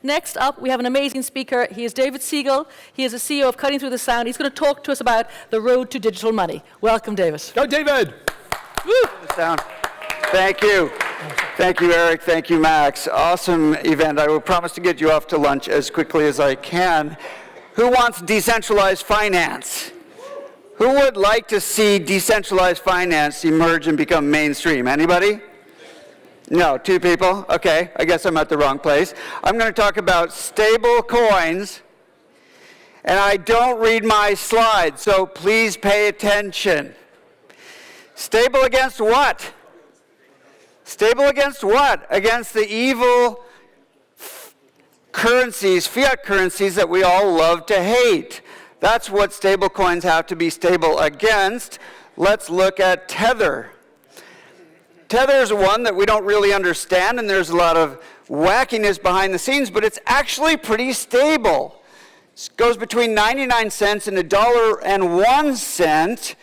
Next up, we have an amazing speaker. He is David Siegel. He is the CEO of Cutting Through the Sound. He's going to talk to us about the road to digital money. Welcome, David. Go, David! Woo! Sound. Thank you. Thank you, Eric. Thank you, Max. Awesome event. I will promise to get you off to lunch as quickly as I can. Who wants decentralized finance? Who would like to see decentralized finance emerge and become mainstream? Anybody? No, 2 people? Okay, I guess I'm at the wrong place. I'm going to talk about stable coins, and I don't read my slides, so please pay attention. Stable against what? Stable against what? Against the evil currencies, fiat currencies that we all love to hate. That's what stable coins have to be stable against. Let's look at Tether. Tether is one that we don't really understand, and there's a lot of wackiness behind the scenes, but it's actually pretty stable. It goes between 99 cents and $1.01.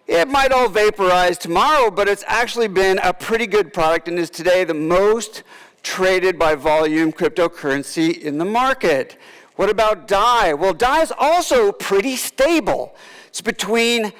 It might all vaporize tomorrow, but it's actually been a pretty good product and is today the most traded by volume cryptocurrency in the market. What about DAI? Well, DAI is also pretty stable. It's between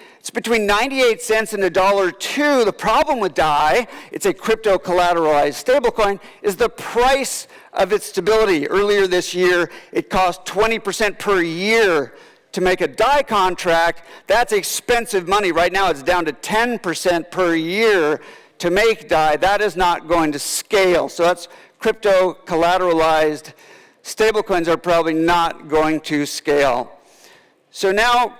98 cents and $1.02. The problem with DAI, it's a crypto collateralized stablecoin, is the price of its stability. Earlier this year, it cost 20% per year to make a DAI contract. That's expensive money. Right now, it's down to 10% per year to make DAI. That is not going to scale. So that's crypto collateralized stablecoins are probably not going to scale. So now,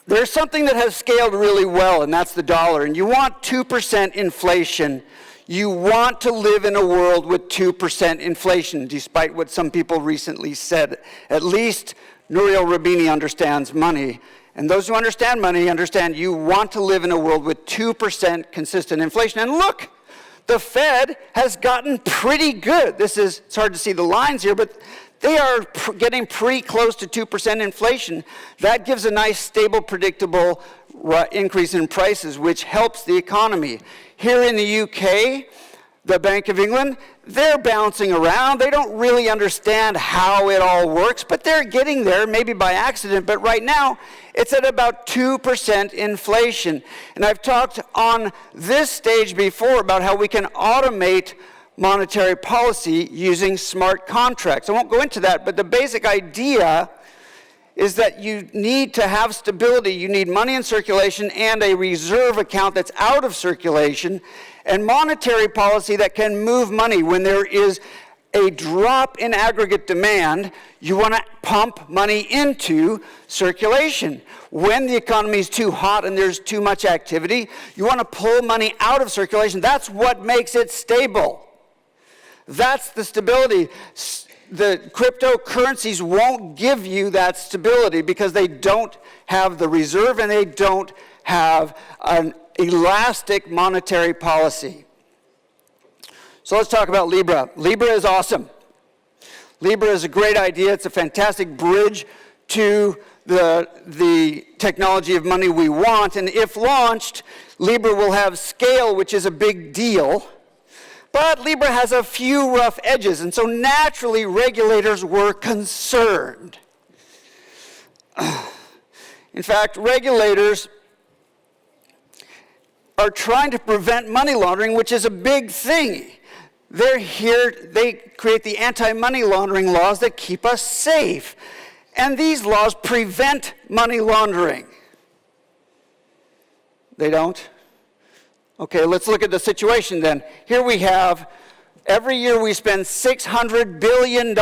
there's something that has scaled really well, and that's the dollar. And you want 2% inflation. You want to live in a world with 2% inflation, despite what some people recently said. At least Nouriel Roubini understands money. And those who understand money understand you want to live in a world with 2% consistent inflation. And look, the Fed has gotten pretty good. It's hard to see the lines here, but they are getting pretty close to 2% inflation. That gives a nice, stable, predictable increase in prices, which helps the economy. Here in the UK, the Bank of England, they're bouncing around. They don't really understand how it all works, but they're getting there, maybe by accident. But right now, it's at about 2% inflation. And I've talked on this stage before about how we can automate monetary policy using smart contracts. I won't go into that, but the basic idea is that you need to have stability. You need money in circulation and a reserve account that's out of circulation, and monetary policy that can move money. When there is a drop in aggregate demand, you want to pump money into circulation. When the economy is too hot and there's too much activity, you want to pull money out of circulation. That's what makes it stable. That's the stability. The cryptocurrencies won't give you that stability because they don't have the reserve and they don't have an elastic monetary policy. So let's talk about Libra. Libra is awesome. Libra is a great idea. It's a fantastic bridge to the technology of money we want. And if launched, Libra will have scale, which is a big deal. But Libra has a few rough edges, and so naturally regulators were concerned. In fact, regulators are trying to prevent money laundering, which is a big thing. They're here, they create the anti-money laundering laws that keep us safe. And these laws prevent money laundering. They don't? Okay, let's look at the situation then. Here we have, every year we spend $600 billion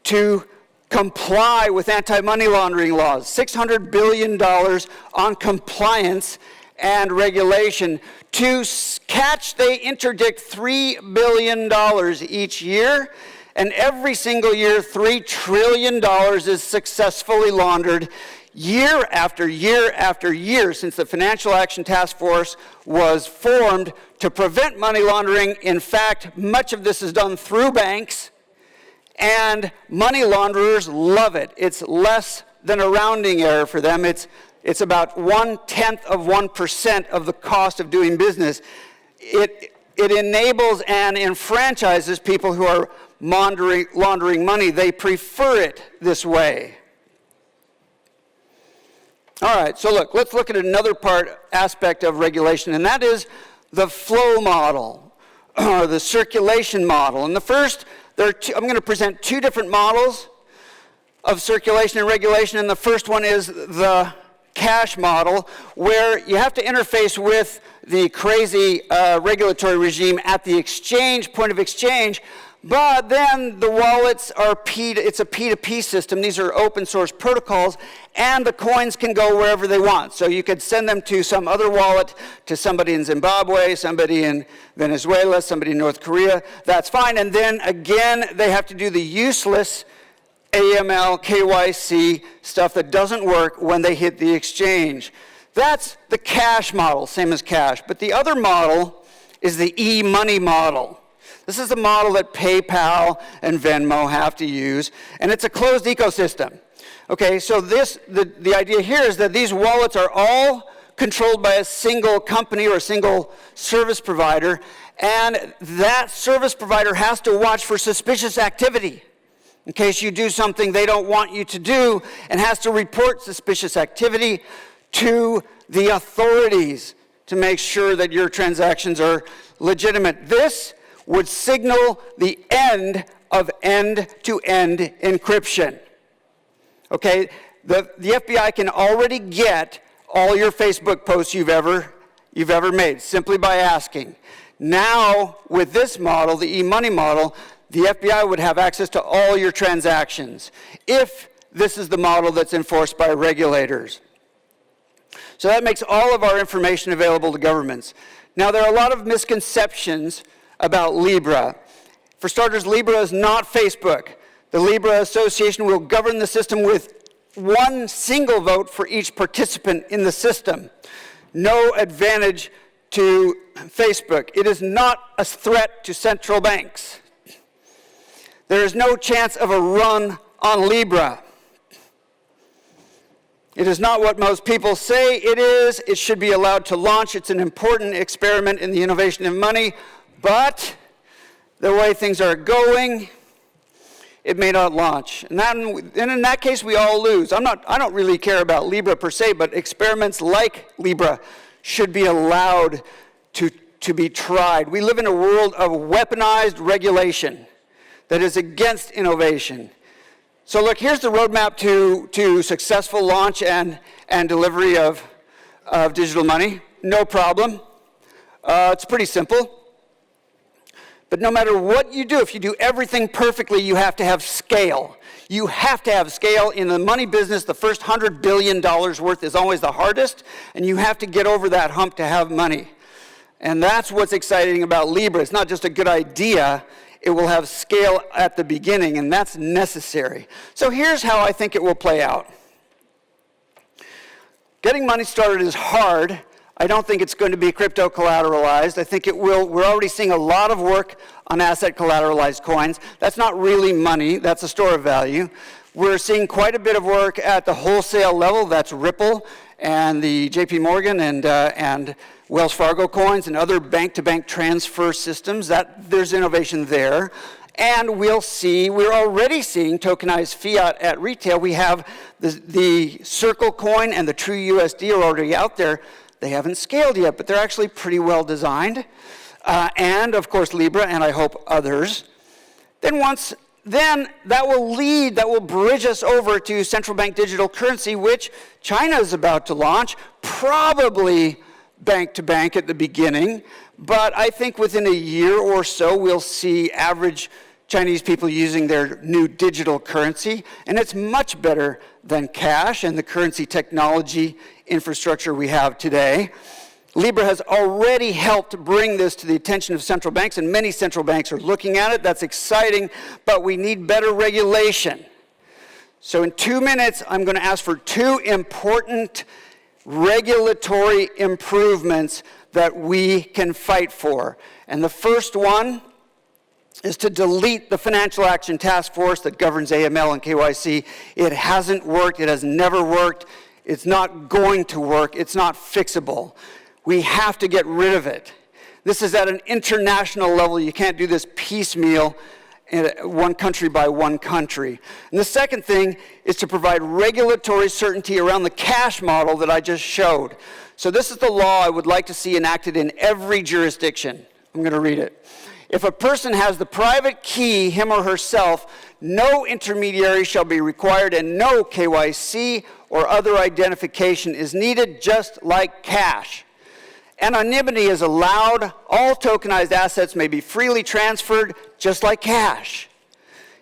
to comply with anti-money laundering laws. $600 billion on compliance and regulation. To catch, they interdict $3 billion each year, and every single year, $3 trillion is successfully laundered year after year after year since the Financial Action Task Force was formed to prevent money laundering. In fact, much of this is done through banks, and money launderers love it. It's less than a rounding error for them. It's about 0.1% of the cost of doing business. It enables and enfranchises people who are laundering money. They prefer it this way. All right, so let's look at another aspect of regulation, and that is the flow model, or the circulation model. And the first, I'm going to present two different models of circulation and regulation, and the first one is the cash model, where you have to interface with the crazy regulatory regime at the point of exchange, but then the wallets are it's a P2P system. These are open source protocols, and the coins can go wherever they want. So you could send them to some other wallet, to somebody in Zimbabwe, somebody in Venezuela, somebody in North Korea. That's fine. And then again, they have to do the useless AML, KYC stuff that doesn't work when they hit the exchange. That's the cash model, same as cash. But the other model is the e-money model. This is the model that PayPal and Venmo have to use, and it's a closed ecosystem. Okay, so the idea here is that these wallets are all controlled by a single company or a single service provider, and that service provider has to watch for suspicious activity in case you do something they don't want you to do, and has to report suspicious activity to the authorities to make sure that your transactions are legitimate. This would signal the end of end-to-end encryption. Okay, the FBI can already get all your Facebook posts you've ever made simply by asking. Now, with this model, the e-money model, the FBI would have access to all your transactions if this is the model that's enforced by regulators. So that makes all of our information available to governments. Now, there are a lot of misconceptions about Libra. For starters, Libra is not Facebook. The Libra Association will govern the system with one single vote for each participant in the system. No advantage to Facebook. It is not a threat to central banks. There is no chance of a run on Libra. It is not what most people say it is. It should be allowed to launch. It's an important experiment in the innovation of money. But the way things are going, it may not launch. And in that case, we all lose. I don't really care about Libra per se, but experiments like Libra should be allowed to be tried. We live in a world of weaponized regulation that is against innovation. So look, here's the roadmap to successful launch and delivery of digital money. No problem. It's pretty simple. But no matter what you do, if you do everything perfectly, you have to have scale. You have to have scale. In the money business, the first $100 billion worth is always the hardest, and you have to get over that hump to have money. And that's what's exciting about Libra. It's not just a good idea. It will have scale at the beginning, and that's necessary. So here's how I think it will play out. Getting money started is hard. I don't think it's going to be crypto collateralized. I think it will. We're already seeing a lot of work on asset collateralized coins. That's not really money. That's a store of value. We're seeing quite a bit of work at the wholesale level. That's Ripple and the JP Morgan and Wells Fargo coins and other bank-to-bank transfer systems. There's innovation there. And we're already seeing tokenized fiat at retail. We have the Circle coin and the True USD are already out there. They haven't scaled yet, but they're actually pretty well designed. And of course, Libra, and I hope others. Then that will bridge us over to central bank digital currency, which China is about to launch, probably bank to bank at the beginning. But I think within a year or so, we'll see average Chinese people using their new digital currency, and it's much better than cash and the currency technology infrastructure we have today. Libra has already helped bring this to the attention of central banks, and many central banks are looking at it. That's exciting, but we need better regulation. So in 2 minutes, I'm going to ask for 2 important regulatory improvements that we can fight for. And the first one is to delete the Financial Action Task Force that governs AML and KYC. It hasn't worked. It has never worked. It's not going to work. It's not fixable. We have to get rid of it. This is at an international level. You can't do this piecemeal. one country by one country. And the second thing is to provide regulatory certainty around the cash model that I just showed. So this is the law I would like to see enacted in every jurisdiction. I'm going to read it. If a person has the private key, him or herself, no intermediary shall be required and no KYC or other identification is needed, just like cash. Anonymity is allowed. All tokenized assets may be freely transferred, just like cash.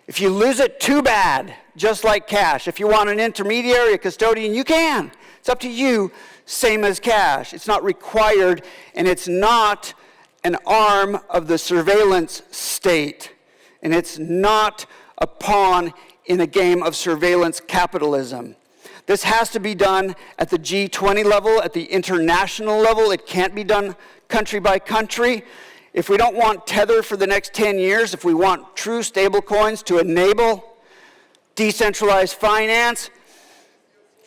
If you lose it, too bad, just like cash. If you want an intermediary, a custodian, you can. It's up to you, same as cash. It's not required, and it's not an arm of the surveillance state, and it's not a pawn in a game of surveillance capitalism. This has to be done at the G20 level, at the international level. It can't be done country by country. If we don't want Tether for the next 10 years, if we want true stablecoins to enable decentralized finance,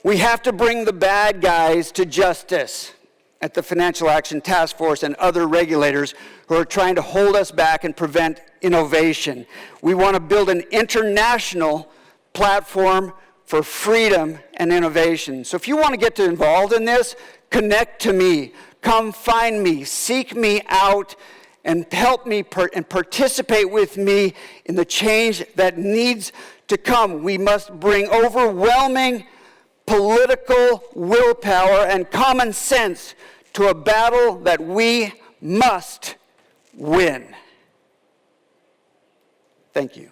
we have to bring the bad guys to justice at the Financial Action Task Force and other regulators who are trying to hold us back and prevent innovation. We want to build an international platform for freedom and innovation. So if you want to get involved in this, connect to me. Come find me, seek me out, and help me and participate with me in the change that needs to come. We must bring overwhelming political willpower and common sense to a battle that we must win. Thank you.